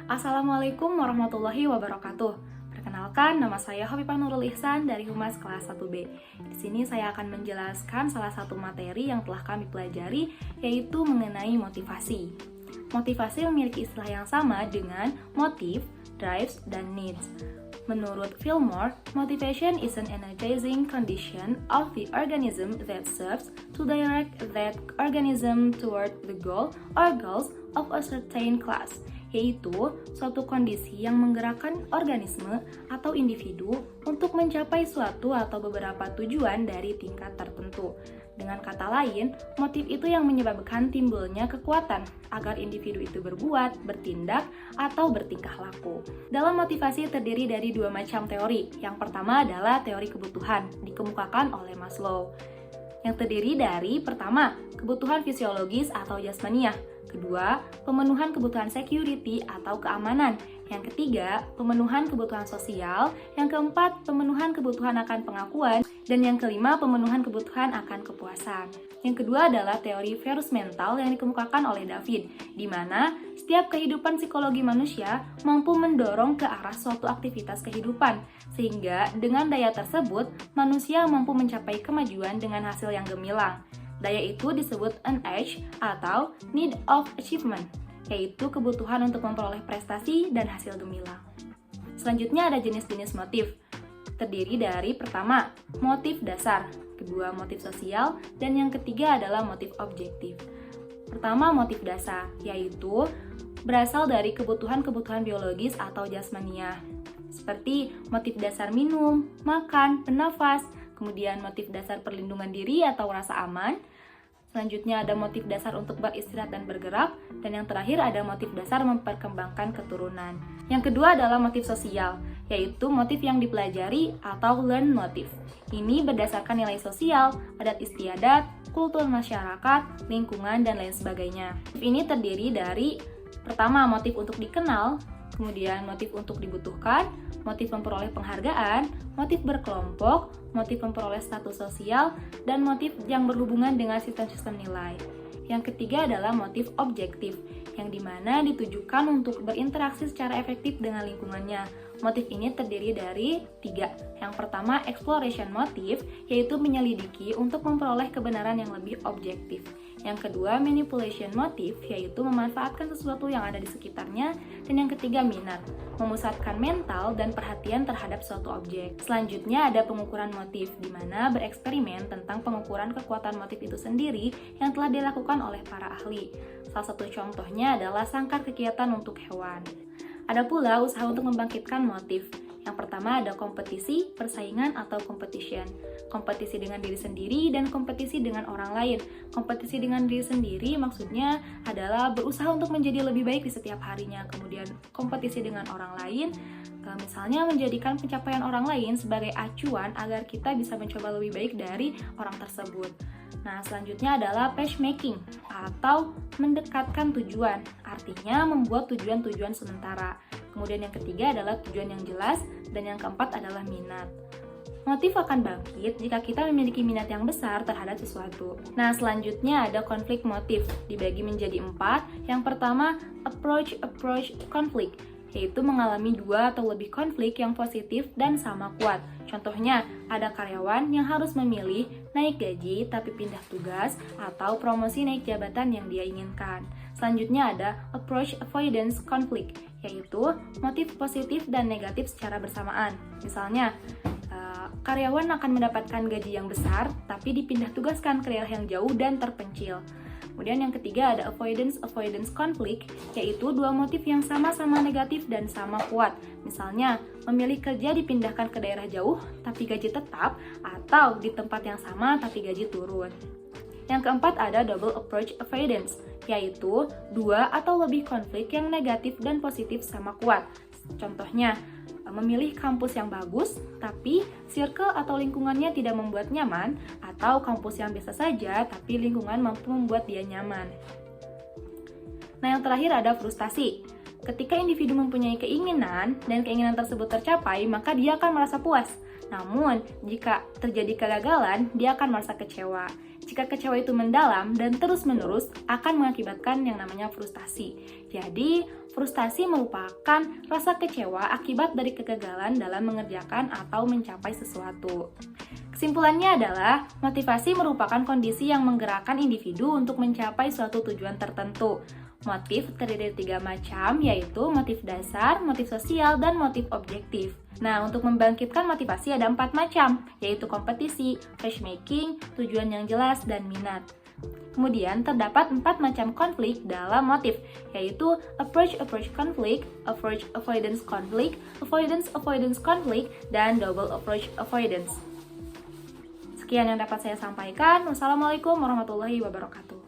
Assalamualaikum warahmatullahi wabarakatuh. Perkenalkan, nama saya Hovifah Nurul Ihsan dari Humas kelas 1B. Di sini saya akan menjelaskan salah satu materi yang telah kami pelajari, yaitu mengenai motivasi. Motivasi memiliki istilah yang sama dengan motive, drives, dan needs. Menurut Fillmore, motivation is an energizing condition of the organism that serves to direct that organism toward the goal or goals of a certain class, yaitu suatu kondisi yang menggerakkan organisme atau individu untuk mencapai suatu atau beberapa tujuan dari tingkat tertentu. Dengan kata lain, motif itu yang menyebabkan timbulnya kekuatan agar individu itu berbuat, bertindak, atau bertingkah laku. Dalam motivasi terdiri dari dua macam teori. Yang pertama adalah teori kebutuhan, dikemukakan oleh Maslow. Yang terdiri dari, pertama, kebutuhan fisiologis atau jasmaniah. Kedua, pemenuhan kebutuhan security atau keamanan. Yang ketiga, pemenuhan kebutuhan sosial. Yang keempat, pemenuhan kebutuhan akan pengakuan. Dan yang kelima, pemenuhan kebutuhan akan kepuasan. Yang kedua adalah teori virus mental yang dikemukakan oleh David, di mana setiap kehidupan psikologi manusia mampu mendorong ke arah suatu aktivitas kehidupan, sehingga dengan daya tersebut, manusia mampu mencapai kemajuan dengan hasil yang gemilang. Daya itu disebut an edge atau need of achievement, yaitu kebutuhan untuk memperoleh prestasi dan hasil gemilang. Selanjutnya ada jenis-jenis motif. Terdiri dari pertama, motif dasar, kedua motif sosial, dan yang ketiga adalah motif objektif. Pertama, motif dasar, yaitu berasal dari kebutuhan-kebutuhan biologis atau jasmaniah, seperti motif dasar minum, makan, bernafas, kemudian motif dasar perlindungan diri atau rasa aman. Selanjutnya ada motif dasar untuk beristirahat dan bergerak, dan yang terakhir ada motif dasar memperkembangkan keturunan. Yang kedua adalah motif sosial, yaitu motif yang dipelajari atau learn motif. Ini berdasarkan nilai sosial, adat istiadat, kultur masyarakat, lingkungan, dan lain sebagainya. Ini terdiri dari pertama motif untuk dikenal, kemudian motif untuk dibutuhkan, motif memperoleh penghargaan, motif berkelompok, motif memperoleh status sosial, dan motif yang berhubungan dengan sistem-sistem nilai. Yang ketiga adalah motif objektif, yang dimana ditujukan untuk berinteraksi secara efektif dengan lingkungannya. Motif ini terdiri dari tiga. Yang pertama, exploration motif, yaitu menyelidiki untuk memperoleh kebenaran yang lebih objektif. Yang kedua, manipulation motif, yaitu memanfaatkan sesuatu yang ada di sekitarnya. Dan yang ketiga, minat, memusatkan mental dan perhatian terhadap suatu objek. Selanjutnya ada pengukuran motif, di mana bereksperimen tentang pengukuran kekuatan motif itu sendiri yang telah dilakukan oleh para ahli. Salah satu contohnya adalah sangkar kegiatan untuk hewan. Ada pula usaha untuk membangkitkan motif. Yang pertama ada kompetisi, persaingan, atau competition. Kompetisi dengan diri sendiri dan kompetisi dengan orang lain. Kompetisi dengan diri sendiri maksudnya adalah berusaha untuk menjadi lebih baik di setiap harinya. Kemudian kompetisi dengan orang lain, misalnya menjadikan pencapaian orang lain sebagai acuan agar kita bisa mencoba lebih baik dari orang tersebut. Nah, selanjutnya adalah matchmaking atau mendekatkan tujuan, artinya membuat tujuan-tujuan sementara. Kemudian yang ketiga adalah tujuan yang jelas, dan yang keempat adalah minat. Motif akan bangkit jika kita memiliki minat yang besar terhadap sesuatu. Nah, selanjutnya ada konflik motif, dibagi menjadi 4. Yang pertama, approach conflict, yaitu mengalami 2 atau lebih konflik yang positif dan sama kuat. Contohnya, ada karyawan yang harus memilih naik gaji tapi pindah tugas atau promosi naik jabatan yang dia inginkan. Selanjutnya ada approach avoidance conflict, yaitu motif positif dan negatif secara bersamaan. Misalnya, karyawan akan mendapatkan gaji yang besar tapi dipindah tugaskan ke daerah yang jauh dan terpencil. Kemudian yang ketiga ada avoidance conflict, yaitu 2 motif yang sama-sama negatif dan sama kuat. Misalnya, memilih kerja dipindahkan ke daerah jauh tapi gaji tetap, atau di tempat yang sama tapi gaji turun. Yang keempat ada double approach avoidance, yaitu 2 atau lebih konflik yang negatif dan positif sama kuat. Contohnya, memilih kampus yang bagus, tapi circle atau lingkungannya tidak membuat nyaman, atau kampus yang biasa saja, tapi lingkungan mampu membuat dia nyaman. Nah, yang terakhir ada frustasi. Ketika individu mempunyai keinginan, dan keinginan tersebut tercapai, maka dia akan merasa puas. Namun, jika terjadi kegagalan, dia akan merasa kecewa. Jika kecewa itu mendalam dan terus-menerus, akan mengakibatkan yang namanya frustasi. Jadi, frustasi merupakan rasa kecewa akibat dari kegagalan dalam mengerjakan atau mencapai sesuatu. Kesimpulannya adalah, motivasi merupakan kondisi yang menggerakkan individu untuk mencapai suatu tujuan tertentu. Motif terdiri dari 3 macam, yaitu motif dasar, motif sosial, dan motif objektif. Nah, untuk membangkitkan motivasi ada 4 macam, yaitu kompetisi, matchmaking, tujuan yang jelas, dan minat. Kemudian, terdapat 4 macam konflik dalam motif, yaitu approach-approach conflict, approach-avoidance conflict, avoidance-avoidance conflict, dan double approach avoidance. Sekian yang dapat saya sampaikan. Wassalamualaikum warahmatullahi wabarakatuh.